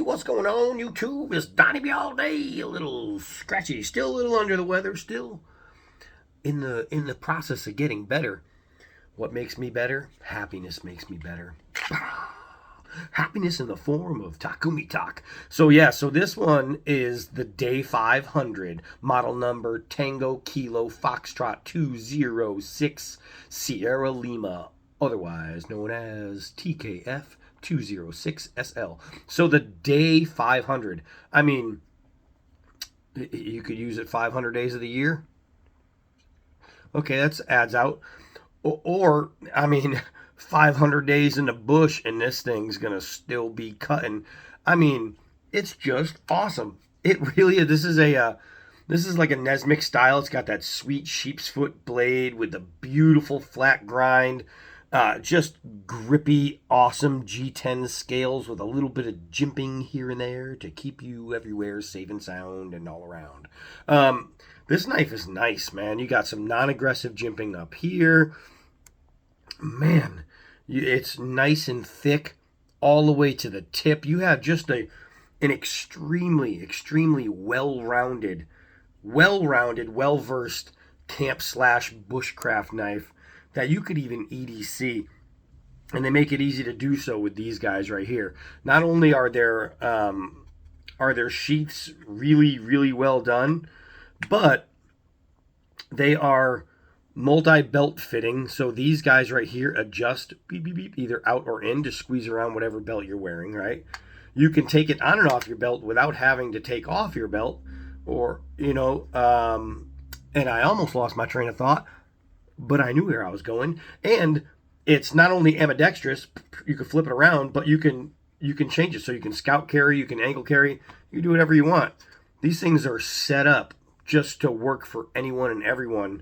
what's going on, YouTube? It's Donnie all day. A little scratchy, still a little under the weather, still in the process of getting better. What makes me better? Happiness makes me better. Happiness in the form of Takumitak. So this one is the Day 500, model number Tango Kilo Foxtrot 206 Sierra Lima, otherwise known as TKF206SL. So the Day 500. I mean, you could use it 500 days of the year. Okay, that adds out. Or, I mean, 500 days in the bush and this thing's going to still be cutting. I mean, it's just awesome. It really is. This is like a Nesmix style. It's got that sweet sheep's foot blade with the beautiful flat grind. Just grippy, awesome G10 scales with a little bit of jimping here and there to keep you everywhere safe and sound and all around. This knife is nice, man. You got some non-aggressive jimping up here. Man, it's nice and thick all the way to the tip. You have just an extremely well-rounded, well-versed camp/bushcraft knife that you could even EDC. And they make it easy to do so with these guys right here. Not only are their sheaths really well done, but they are multi-belt fitting, so these guys right here adjust beep, beep, beep, either out or in to squeeze around whatever belt you're wearing, right? You can take it on and off your belt without having to take off your belt, or, and I almost lost my train of thought, but I knew where I was going. And it's not only ambidextrous, you can flip it around, but you can change it, so you can scout carry, you can angle carry, you can do whatever you want. These things are set up just to work for anyone and everyone.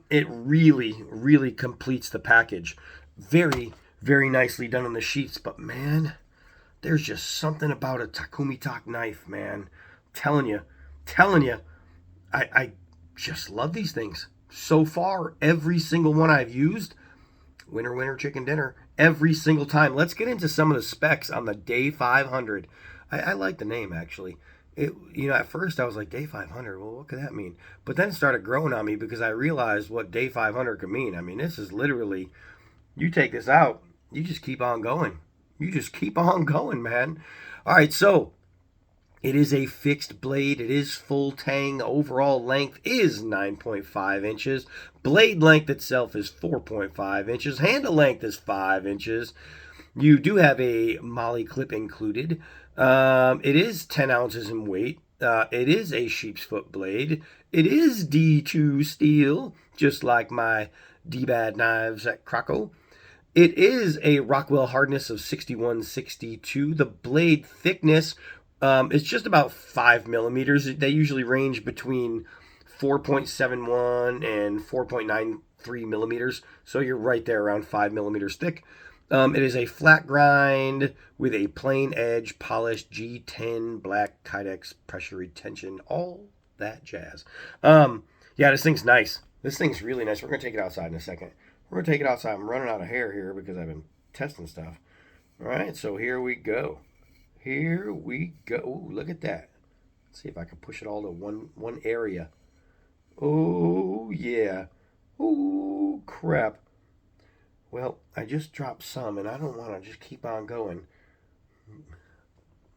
It really completes the package. Very nicely done on the sheets, but man, there's just something about a Takumitak knife, man. Telling you, I just love these things. So far, every single one I've used, winner, chicken dinner, every single time. Let's get into some of the specs on the Day 500. I like the name, actually. At first I was like, Day 500, well, what could that mean? But then it started growing on me because I realized what Day 500 could mean. I mean, this is literally, you take this out, you just keep on going. You just keep on going, man. All right, so it is a fixed blade. It is full tang. Overall length is 9.5 inches. Blade length itself is 4.5 inches. Handle length is 5 inches. You do have a molly clip included. It is 10 ounces in weight. It is a sheep's foot blade. It is D2 steel, just like my D-Bad knives at Krakow. It is a Rockwell hardness of 6162. The blade thickness is just about 5 millimeters. They usually range between 4.71 and 4.93 millimeters. So you're right there around 5 millimeters thick. It is a flat grind with a plain edge, polished G10 black Kydex pressure retention, all that jazz. This thing's nice. This thing's really nice. We're going to take it outside in a second. We're going to take it outside. I'm running out of hair here because I've been testing stuff. All right, so here we go. Ooh, look at that. Let's see if I can push it all to one area. Oh, yeah. Oh, crap. Well, I just dropped some, and I don't want to just keep on going.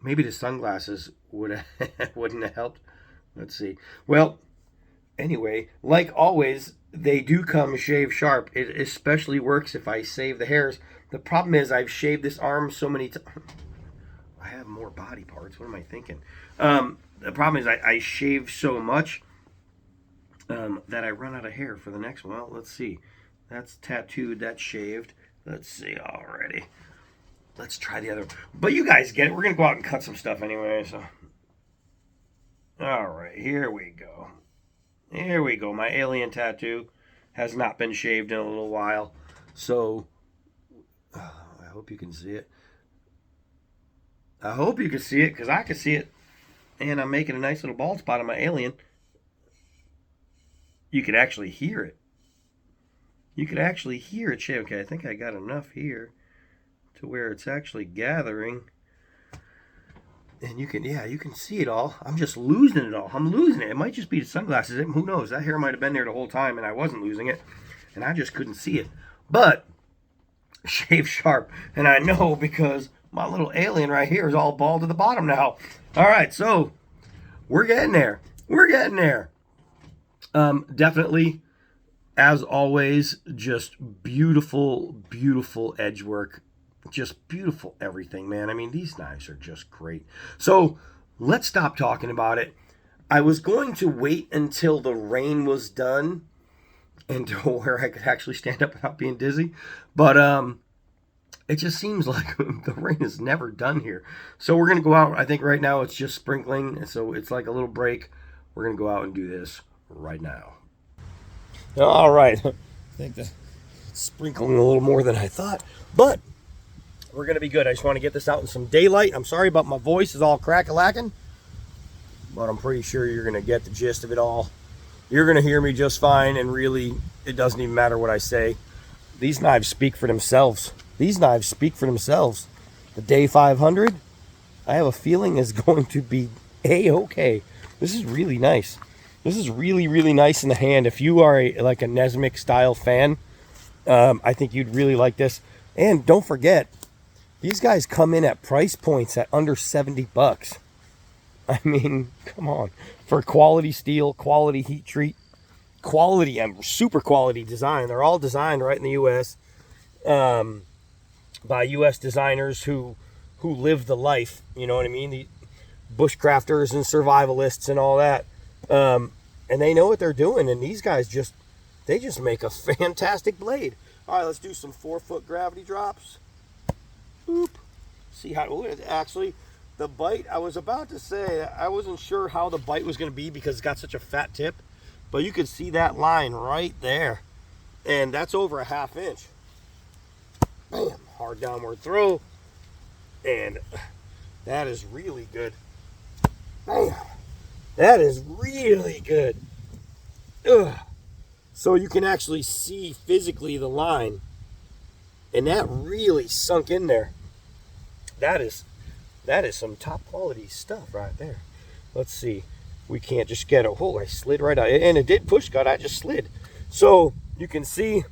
Maybe the sunglasses wouldn't have helped. Let's see. Well, anyway, like always, they do come shave sharp. It especially works if I save the hairs. The problem is I've shaved this arm so many times. I have more body parts. What am I thinking? The problem is I shave so much that I run out of hair for the next one. Well, let's see. That's tattooed. That's shaved. Let's see already. Let's try the other. But you guys get it. We're going to go out and cut some stuff anyway. So, all right. Here we go. My alien tattoo has not been shaved in a little while. So, I hope you can see it. I hope you can see it because I can see it. And I'm making a nice little bald spot on my alien. You could actually hear it. Shave. Okay, I think I got enough here to where it's actually gathering. And you can see it all. I'm just losing it all. I'm losing it. It might just be the sunglasses. Who knows? That hair might have been there the whole time and I wasn't losing it. And I just couldn't see it. But shave sharp. And I know because my little alien right here is all bald to the bottom now. All right, so we're getting there. We're getting there. Definitely, as always, just beautiful, beautiful edge work. Just beautiful everything, man. I mean, these knives are just great. So let's stop talking about it. I was going to wait until the rain was done and to where I could actually stand up without being dizzy. But it just seems like the rain is never done here. So we're going to go out. I think right now it's just sprinkling. So it's like a little break. We're going to go out and do this right now. All right. I think the sprinkling a little more than I thought. But we're going to be good. I just want to get this out in some daylight. I'm sorry about my voice is all crack-a-lacking. But I'm pretty sure you're going to get the gist of it all. You're going to hear me just fine. And really, it doesn't even matter what I say. These knives speak for themselves. These knives speak for themselves. The Day 500, I have a feeling is going to be A-okay. This is really nice. This is really, really nice in the hand. If you are like a Nesmic style fan, I think you'd really like this. And don't forget, these guys come in at price points at under 70 bucks. I mean, come on. For quality steel, quality heat treat, quality and super quality design. They're all designed right in the U.S. By U.S. designers who live the life. You know what I mean? The bushcrafters and survivalists and all that. And they know what they're doing. And these guys just make a fantastic blade. All right, let's do some 4-foot gravity drops. Boop. See how, actually, the bite, I was about to say, I wasn't sure how the bite was going to be because it's got such a fat tip. But you can see that line right there. And that's over a 1/2 inch. Bam, hard downward throw. And that is really good. Bam. That is really good. Ugh. So you can actually see physically the line. And that really sunk in there. That is some top quality stuff right there. Let's see. We can't just get a hole. I slid right out. And it did push cut. I just slid. So you can see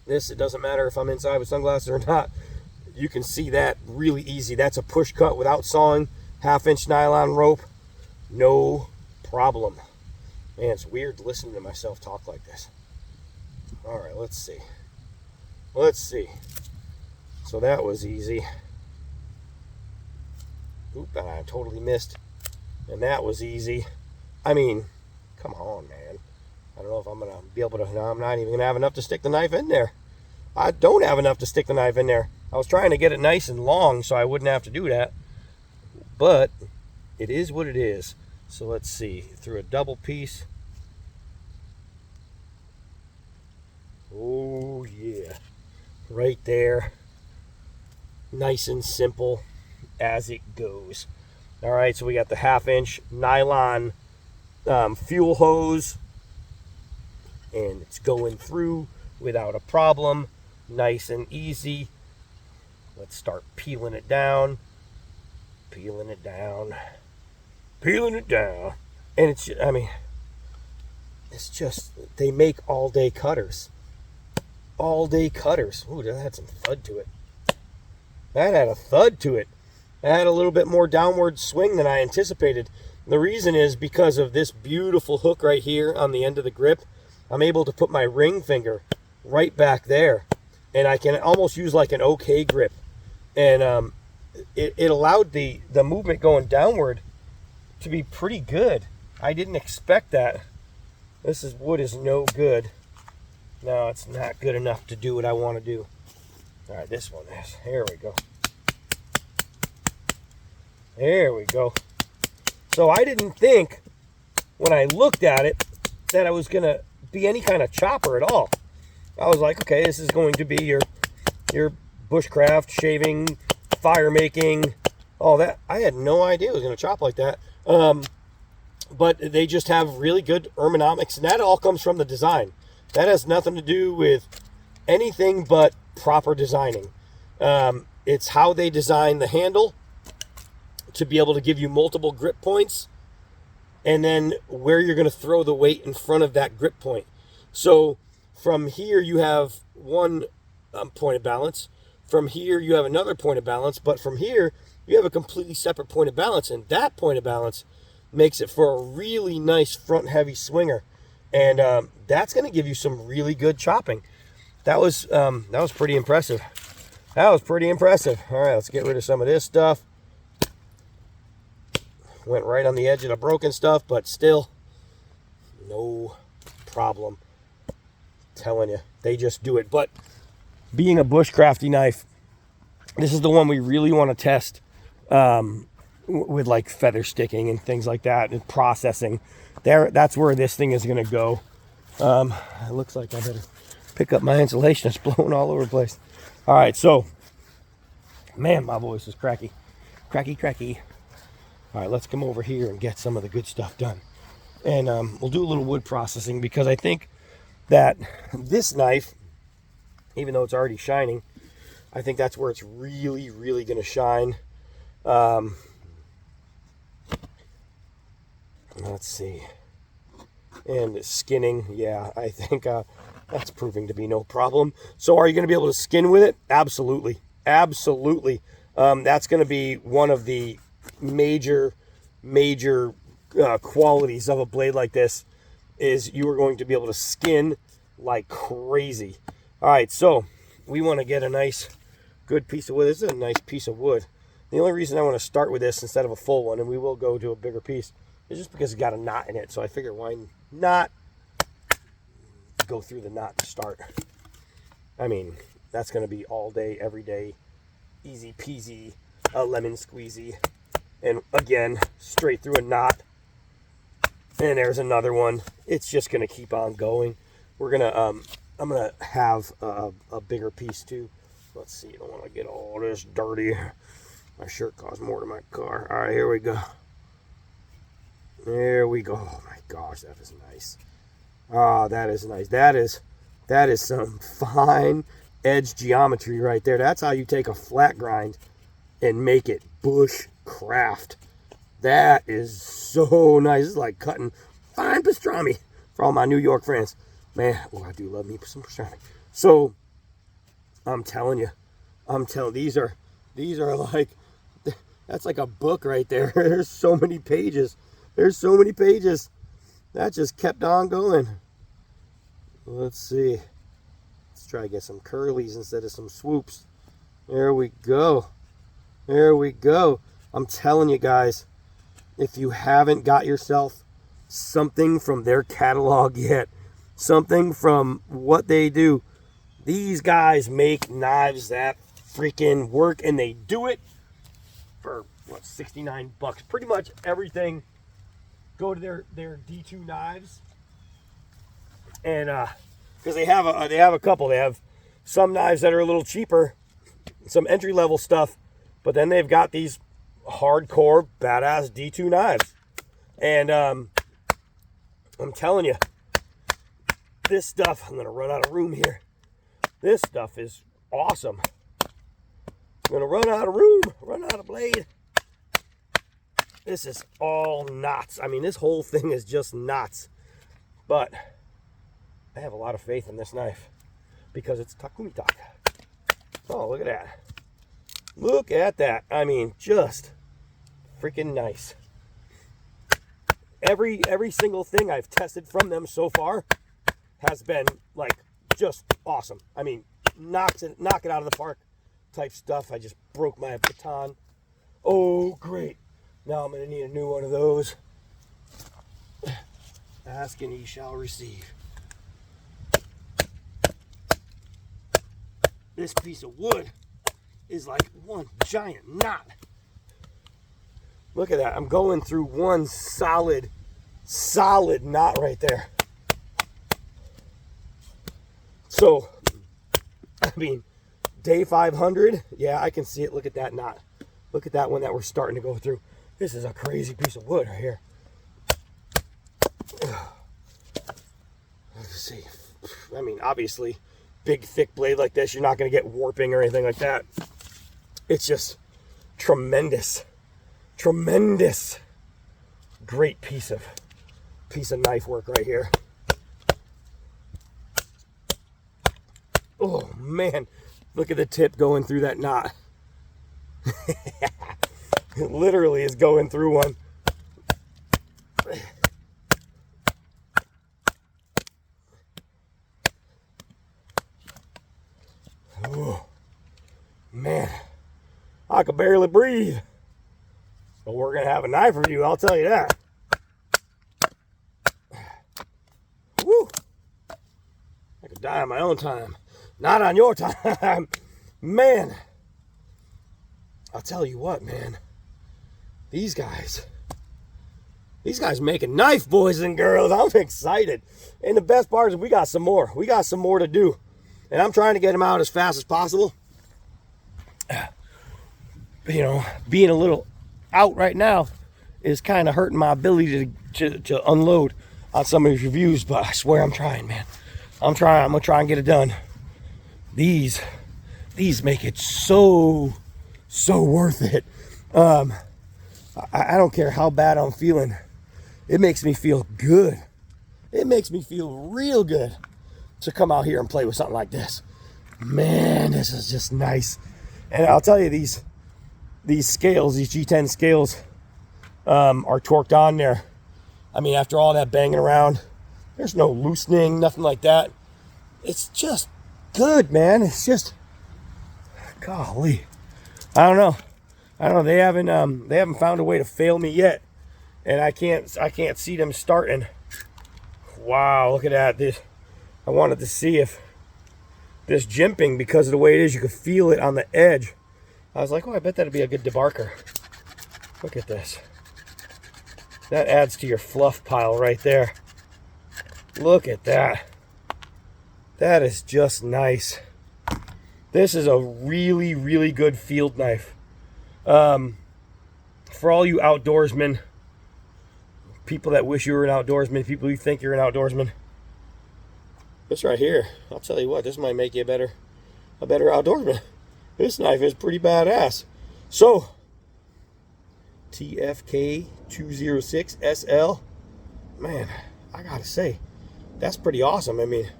this. It doesn't matter if I'm inside with sunglasses or not. You can see that really easy. That's a push cut without sawing. 1/2 inch nylon rope. No problem. Man, it's weird listening to myself talk like this. All right, let's see. Let's see. So that was easy. Oop, and I totally missed. And that was easy. I mean, come on, man. I don't know if I'm going to be able to... No, I'm not even going to have enough to stick the knife in there. I don't have enough to stick the knife in there. I was trying to get it nice and long so I wouldn't have to do that. But it is what it is. So let's see. Through a double piece. Oh, yeah. Right there. Nice and simple as it goes. All right, so we got the 1/2 inch nylon fuel hose. And it's going through without a problem. Nice and easy. Let's start peeling it down. Peeling it down. Peeling it down. And it's, I mean, it's just, they make all-day cutters. All-day cutters. Ooh, that had some thud to it. That had a thud to it. That had a little bit more downward swing than I anticipated. The reason is because of this beautiful hook right here on the end of the grip. I'm able to put my ring finger right back there. And I can almost use like an okay grip. And it allowed the movement going downward to be pretty good. I didn't expect that. This wood is no good. No, it's not good enough to do what I want to do. All right, this one is. Here we go. There we go. So I didn't think when I looked at it that I was going to be any kind of chopper at all. I was like, okay, this is going to be your bushcraft, shaving, fire making, all that. I had no idea it was going to chop like that. But they just have really good ergonomics, and that all comes from the design. That has nothing to do with anything but proper designing. It's how they design the handle, to be able to give you multiple grip points, and then where you're going to throw the weight in front of that grip point. So from here you have one point of balance. From here you have another point of balance. But from here you have a completely separate point of balance. And that point of balance makes it for a really nice front heavy swinger. And that's going to give you some really good chopping. That was pretty impressive. That was pretty impressive. All right, let's get rid of some of this stuff. Went right on the edge of the broken stuff, but still, no problem. I'm telling you, they just do it. But being a bushcrafty knife, this is the one we really want to test with like feather sticking and things like that and processing. That's where this thing is going to go. It looks like I better pick up my insulation. It's blowing all over the place. All right, so, man, my voice is cracky. Cracky. All right, let's come over here and get some of the good stuff done. And we'll do a little wood processing, because I think that this knife, even though it's already shining, I think that's where it's really, really going to shine. Let's see. And skinning, yeah, I think that's proving to be no problem. So are you going to be able to skin with it? Absolutely. Absolutely. That's going to be one of the major qualities of a blade like this, is you are going to be able to skin like crazy. All right, so we want to get a nice good piece of wood. This is a nice piece of wood. The only reason I want to start with this instead of a full one, and we will go to a bigger piece, is just because it's got a knot in it. So I figure, why not go through the knot to start? I mean, that's going to be all day, every day, easy peasy, a lemon squeezy. And again, straight through a knot. And there's another one. It's just going to keep on going. We're going to, I'm going to have a bigger piece too. Let's see, I don't want to get all this dirty. My shirt costs more to my car. All right, here we go. There we go. Oh my gosh, that is nice. Ah, that is nice. That is some fine edge geometry right there. That's how you take a flat grind and make it bushcraft. That is so nice. It's like cutting fine pastrami for all my New York friends. Man, oh, I do love me some pastrami. So, I'm telling you, these are like, that's like a book right there. There's so many pages. There's so many pages. That just kept on going. Let's see. Let's try to get some curlies instead of some swoops. There we go. There we go. I'm telling you guys, if you haven't got yourself something from their catalog yet, something from what they do, these guys make knives that freaking work, and they do it for, what, 69 bucks. Pretty much everything. Go to their D2 knives, and because they have a couple. They have some knives that are a little cheaper, some entry-level stuff, but then they've got these hardcore badass D2 knives. And I'm telling you, this stuff, I'm gonna run out of room here. This stuff is awesome. I'm gonna run out of room, run out of blade. This is all knots. I mean, this whole thing is just knots. But I have a lot of faith in this knife because it's Takumitak. Oh, look at that. Look at that. I mean, just freaking nice. Every single thing I've tested from them so far has been like just awesome. I mean, knock it out of the park type stuff. I just broke my baton. Oh, great. Now I'm going to need a new one of those. Ask and ye shall receive. This piece of wood is like one giant knot. Look at that. I'm going through one solid knot right there. So, I mean, day 500, yeah, I can see it. Look at that knot. Look at that one that we're starting to go through. This is a crazy piece of wood right here. Let's see. I mean, obviously, big, thick blade like this, you're not going to get warping or anything like that. It's just tremendous. Tremendous. Great piece of knife work right here. Oh man, look at the tip going through that knot. It literally is going through one. Oh, man, I could barely breathe. But we're going to have a knife review, I'll tell you that. Woo! I could die on my own time. Not on your time. Man, I'll tell you what, man. These guys making knife, boys and girls. I'm excited. And the best part is we got some more. We got some more to do. And I'm trying to get them out as fast as possible. You know, being a little out right now is kind of hurting my ability to unload on some of these reviews. But I swear I'm trying, man. I'm trying. I'm going to try and get it done. These make it so worth it. I don't care how bad I'm feeling. It makes me feel good. It makes me feel real good to come out here and play with something like this. Man, this is just nice. And I'll tell you, these scales, these G10 scales, are torqued on there. I mean, after all that banging around, there's no loosening, nothing like that. It's just good, man. It's just, golly. I don't know. They haven't found a way to fail me yet, and I can't see them starting. Wow, look at that. I wanted to see if this jimping, because of the way it is, you could feel it on the edge. I was like, oh, I bet that'd be a good debarker. Look at this. That adds to your fluff pile right there. Look at that. That is just nice. This is a really, really good field knife. For all you outdoorsmen, people that wish you were an outdoorsman, people who think you're an outdoorsman, this right here, I'll tell you what, this might make you a better outdoorsman. This knife is pretty badass. So, TKF206SL, man, I gotta say, that's pretty awesome. I mean,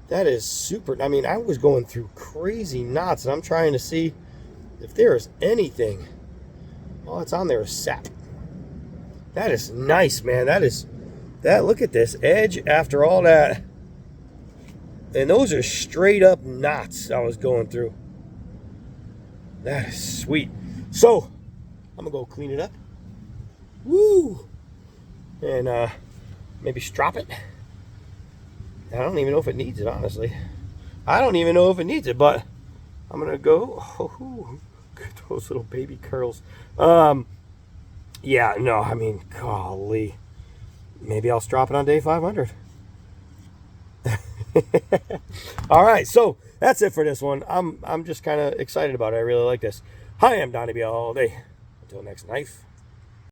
that is super. I mean, I was going through crazy knots, and I'm trying to see if there is anything. All that's on there is sap. That is nice, man. Look at this edge after all that. And those are straight up knots I was going through. That is sweet. So, I'm going to go clean it up. Woo! And maybe strop it. I don't even know if it needs it, honestly. I don't even know if it needs it, but I'm going to go. Oh, those little baby curls. Yeah, no, I mean, golly. Maybe I'll strop it on day 500. All right, so that's it for this one. I'm just kind of excited about it. I really like this. Hi, I'm Donnie all day. Until next knife.